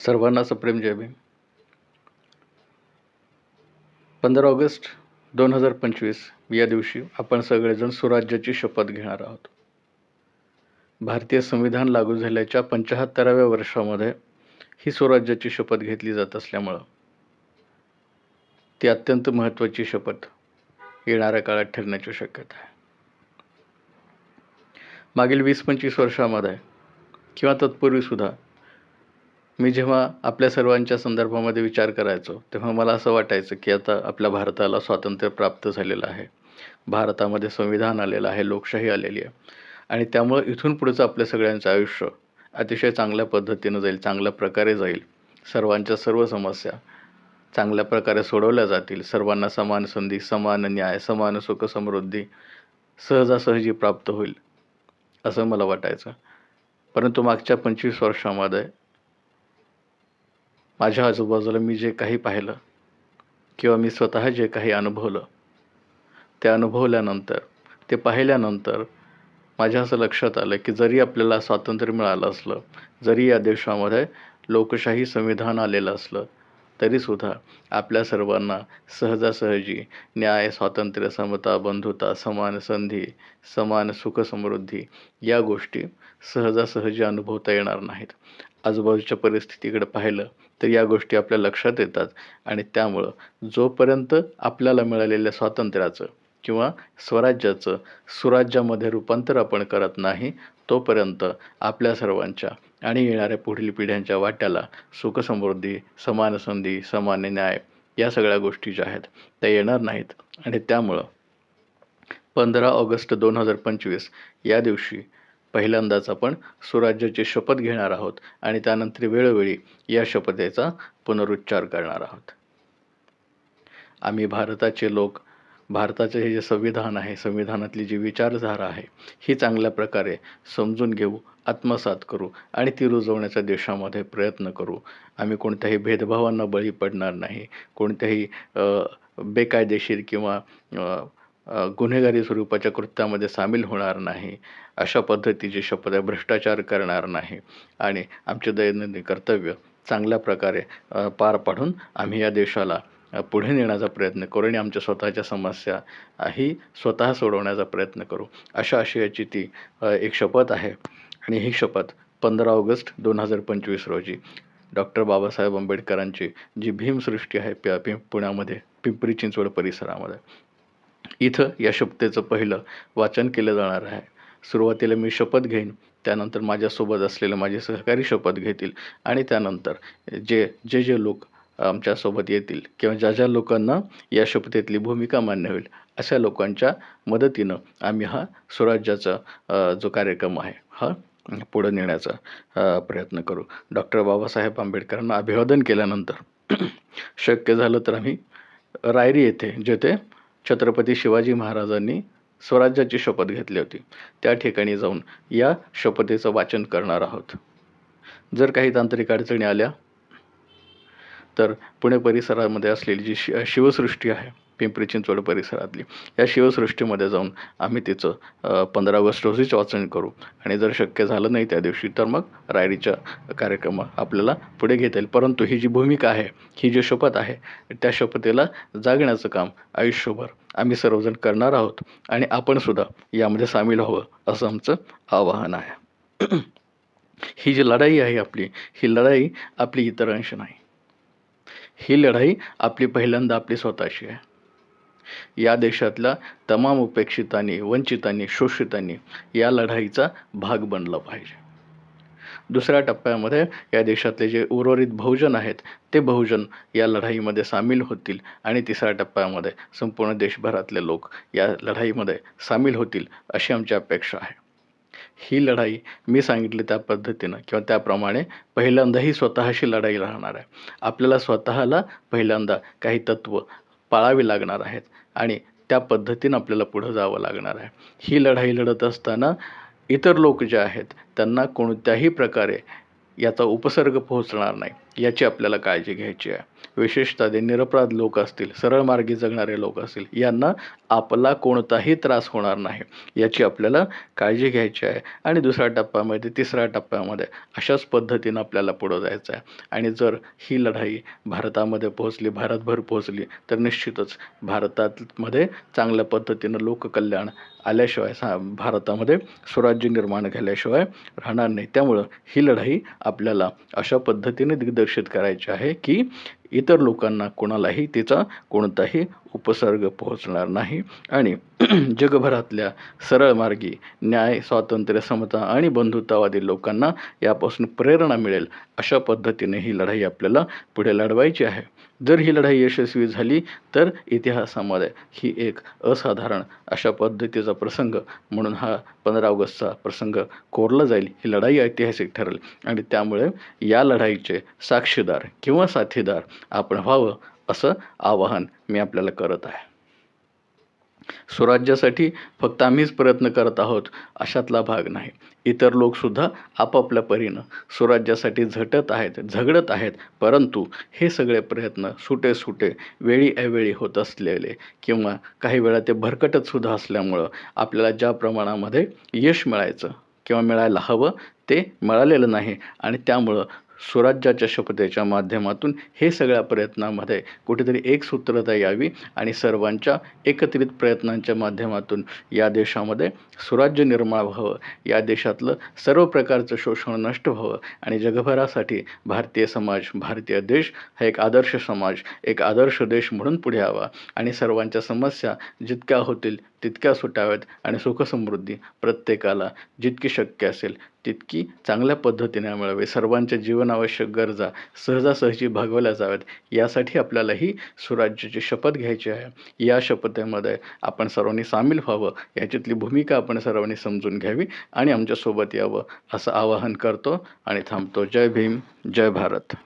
सर्वांना सप्रेम जय भीम. 15 ऑगस्ट 2025 या दिवशी आपण सगळेजण सुराज्याची शपथ घेणार आहोत. भारतीय संविधान लागू झाल्याच्या 75व्या वर्षामध्ये ही स्वराज्याची शपथ घेतली जात असल्यामुळं ती अत्यंत महत्त्वाची शपथ येणाऱ्या काळात ठरण्याची शक्यता आहे. मागील 20-25 वर्षामध्ये किंवा तत्पूर्वी सुद्धा मी जेव्हा आपल्या सर्वांच्या संदर्भामध्ये विचार करायचो तेव्हा मला असं वाटायचं की आता आपल्या भारताला स्वातंत्र्य प्राप्त झालेलं आहे, भारतामध्ये संविधान आलेलं आहे, लोकशाही आलेली आहे आणि त्यामुळं इथून पुढचं आपल्या सगळ्यांचं आयुष्य अतिशय चांगल्या पद्धतीनं जाईल, चांगल्या प्रकारे जाईल, सर्वांच्या सर्व समस्या चांगल्या प्रकारे सोडवल्या जातील, सर्वांना समान संधी, समान न्याय, समान सुख समृद्धी सहजासहजी प्राप्त होईल असं मला वाटायचं. परंतु मागच्या 25 वर्षामध्ये माझ्या आजूबाजूला मी जे काही पाहिलं किंवा मी स्वतः जे काही अनुभवलं ते अनुभवल्यानंतर, ते पाहिल्यानंतर माझ्या असं लक्षात आलं की जरी आपल्याला स्वातंत्र्य मिळालं असलं, जरी या देशामध्ये लोकशाही संविधान आलेलं असलं तरीसुद्धा आपल्या सर्वांना सहजासहजी न्याय, स्वातंत्र्य, समता, बंधुता, समान संधी, समान सुख समृद्धी या गोष्टी सहजासहजी अनुभवता येणार नाहीत. आजूबाजूच्या परिस्थितीकडे पाहिलं तर या गोष्टी आपल्या लक्षात येतात आणि त्यामुळं जोपर्यंत आपल्याला मिळालेल्या स्वातंत्र्याचं किंवा स्वराज्याचं सुराज्यामध्ये रूपांतर आपण करत नाही तोपर्यंत आपल्या सर्वांच्या आणि येणाऱ्या पुढील पिढ्यांच्या वाट्याला सुखसमृद्धी, समान संधी, समान न्याय या सगळ्या गोष्टी ज्या आहेत त्या येणार नाहीत. आणि त्यामुळं 15 ऑगस्ट 2025 या दिवशी पहिल्यांदाच आपण सुराज्याची शपथ घेणार आहोत आणि त्यानंतर वेळोवेळी या शपथेचा पुनरुच्चार करणार आहोत. आम्ही भारताचे लोक, भारताचे हे जे संविधान आहे, संविधानातली जी विचारधारा आहे ही चांगल्या प्रकारे समजून घेऊ, आत्मसात करू आणि ती रुजवण्याचा देशामध्ये प्रयत्न करू. आम्ही कोणत्याही भेदभावांना बळी पडणार नाही, कोणत्याही बेकायदेशीर किंवा गुन्हेगारी स्वरूपाच्या कृत्यामध्ये सामील होणार नाही, अशा पद्धतीची शपथ आहे, भ्रष्टाचार करणार नाही आणि आमचे दैनंदिन कर्तव्य चांगल्या प्रकारे पार पाडून आम्ही या देशाला पुढे नेण्याचा प्रयत्न करू आणि आमच्या स्वतःच्या समस्या ही स्वतः सोडवण्याचा प्रयत्न करू. अशा आशयाची ती एक शपथ आहे आणि ही शपथ 15 ऑगस्ट 2025 रोजी डॉक्टर बाबासाहेब आंबेडकरांची जी भीमसृष्टी आहे पुण्यामध्ये पिंपरी चिंचवड परिसरामध्ये, इथं या शपथेचं पहिलं वाचन केलं जाणार आहे. सुरुवातीला मी शपथ घेईन, त्यानंतर माझ्यासोबत असलेले माझे सहकारी शपथ घेतील आणि त्यानंतर जे लोक आमच्यासोबत येतील किंवा ज्या लोकांना या भूमिका मान्य होईल अशा लोकांच्या मदतीनं आम्ही हा स्वराज्याचा जो कार्यक्रम आहे हा पुढे नेण्याचा प्रयत्न करू. डॉक्टर बाबासाहेब आंबेडकरांना अभिवादन केल्यानंतर शक्य झालं तर आम्ही रायरी येथे, जेथे छत्रपती शिवाजी महाराजांनी स्वराज्याची शपथ घेतली होती, त्या ठिकाणी जाऊन या शपथेचं वाचन करणार आहोत. जर काही तांत्रिक अडचणी आल्या तर पुणे परिसरामध्ये असलेली जी शिवसृष्टी आहे पिंपरी चिंचवड परिसरातली, या शिवसृष्टीमध्ये जाऊन आम्ही तिचं 15 ऑगस्ट रोजीच वाचन करू आणि जर शक्य झालं नाही त्या दिवशी तर मग रायरीच्या कार्यक्रम आपल्याला पुढे घेता येईल. परंतु ही जी भूमिका आहे, ही जी शपथ आहे, त्या शपथेला जागण्याचं काम आयुष्यभर आम्ही सर्वजण करणार आहोत आणि आपण सुद्धा यामध्ये सामील व्हावं असं आमचं आवाहन आहे. ही जी लढाई आहे आपली, ही लढाई आपली इतरांशी नाही, ही लढाई आपली पहिल्यांदा आपली स्वतःशी आहे. या देशातल्या तमाम उपेक्षितांनी, वंचितांनी, शोषितांनी या लढाईचा भाग बनला पाहिजे. दुसऱ्या टप्प्यामध्ये या देशातले जे उर्वरित बहुजन आहेत ते बहुजन या लढाईमध्ये सामील होतील आणि तिसऱ्या टप्प्यामध्ये संपूर्ण देशभरातले लोक या लढाईमध्ये सामील होतील अशी आमची अपेक्षा आहे. ही लढाई मी सांगितली त्या पद्धतीनं किंवा त्याप्रमाणे पहिल्यांदाही स्वतःशी लढाई राहणार आहे. आपल्याला स्वतःला पहिल्यांदा काही तत्त्व पाळावी लागणार आहेत आणि त्या पद्धतीनं आपल्याला पुढं जावं लागणार आहे. ही लढाई लढत असताना इतर लोक जे आहेत त्यांना कोणत्याही प्रकारे याचा उपसर्ग पोहोचणार नाही याची आपल्याला काळजी घ्यायची आहे. विशेषतः ते निरपराध लोक असतील, सरळ मार्गी जगणारे लोक असतील, यांना आपला कोणताही त्रास होणार नाही याची आपल्याला काळजी घ्यायची आहे. आणि दुसऱ्या टप्प्यामध्ये, तिसऱ्या टप्प्यामध्ये अशाच पद्धतीनं आपल्याला पुढं जायचं आहे. आणि जर ही लढाई भारतामध्ये पोहोचली, भारतभर पोहोचली, तर निश्चितच भारतामध्ये चांगल्या पद्धतीनं लोककल्याण आल्याशिवाय भारतामध्ये स्वराज्य निर्माण झाल्याशिवाय राहणार नाही. त्यामुळं ही लढाई आपल्याला अशा पद्धतीने दिग्दर्शित करायची आहे की इतर लोकांना कोणालाही तिचा कोणताही उपसर्ग पोहोचणार नाही. आणि जगभरातल्या सरळ मार्गी न्याय, स्वातंत्र्य, समता आणि बंधुत्ववादी लोकांना यापासून प्रेरणा मिळेल अशा पद्धतीने ही लढाई आपल्याला पुढे लढवायची आहे. जर ही लढाई यशस्वी झाली तर इतिहासामध्ये ही एक असाधारण अशा पद्धतीचा प्रसंग म्हणून हा 15 ऑगस्टचा प्रसंग कोरला जाईल. ही लढाई ऐतिहासिक ठरेल आणि त्यामुळे या लढाईचे साक्षीदार किंवा साथीदार आपण व्हावं असं आवाहन मी आपल्याला करत आहे. स्वराज्यासाठी फक्त आम्हीच प्रयत्न करत आहोत अशातला भाग नाही. इतर लोकसुद्धा आपापल्या परीनं स्वराज्यासाठी झटत आहेत, झगडत आहेत. परंतु हे सगळे प्रयत्न सुटे वेळी अवेळी होत असलेले किंवा काही वेळा ते भरकटतसुद्धा असल्यामुळं आपल्याला ज्या प्रमाणामध्ये यश मिळायचं किंवा मिळायला हवं ते मिळालेलं नाही. आणि त्यामुळं स्वराज्याच्या शपथेच्या माध्यमातून हे सगळ्या प्रयत्नामध्ये कुठेतरी एकसूत्रता यावी आणि सर्वांच्या एकत्रित प्रयत्नांच्या माध्यमातून या देशामध्ये स्वराज्य निर्माण व्हावं, या देशातलं सर्व प्रकारचं शोषण नष्ट व्हावं आणि जगभरासाठी भारतीय समाज, भारतीय देश हा एक आदर्श समाज, एक आदर्श देश म्हणून पुढे यावा आणि सर्वांच्या समस्या जितक्या होतील तितक्या सुटाव्यात आणि सुखसमृद्धी प्रत्येकाला जितकी शक्य असेल तितकी चांगल्या पद्धतीने मिळावे, सर्वांच्या जीवनावश्यक गरजा सहजासहजी भागवल्या जाव्यात यासाठी आपल्याला ही स्वराज्याची शपथ घ्यायची आहे. या शपथेमध्ये आपण सर्वांनी सामील व्हावं, याच्यातली भूमिका आपण सर्वांनी समजून घ्यावी आणि आमच्यासोबत यावं असं आवाहन करतो आणि थांबतो. जय भीम, जय भारत.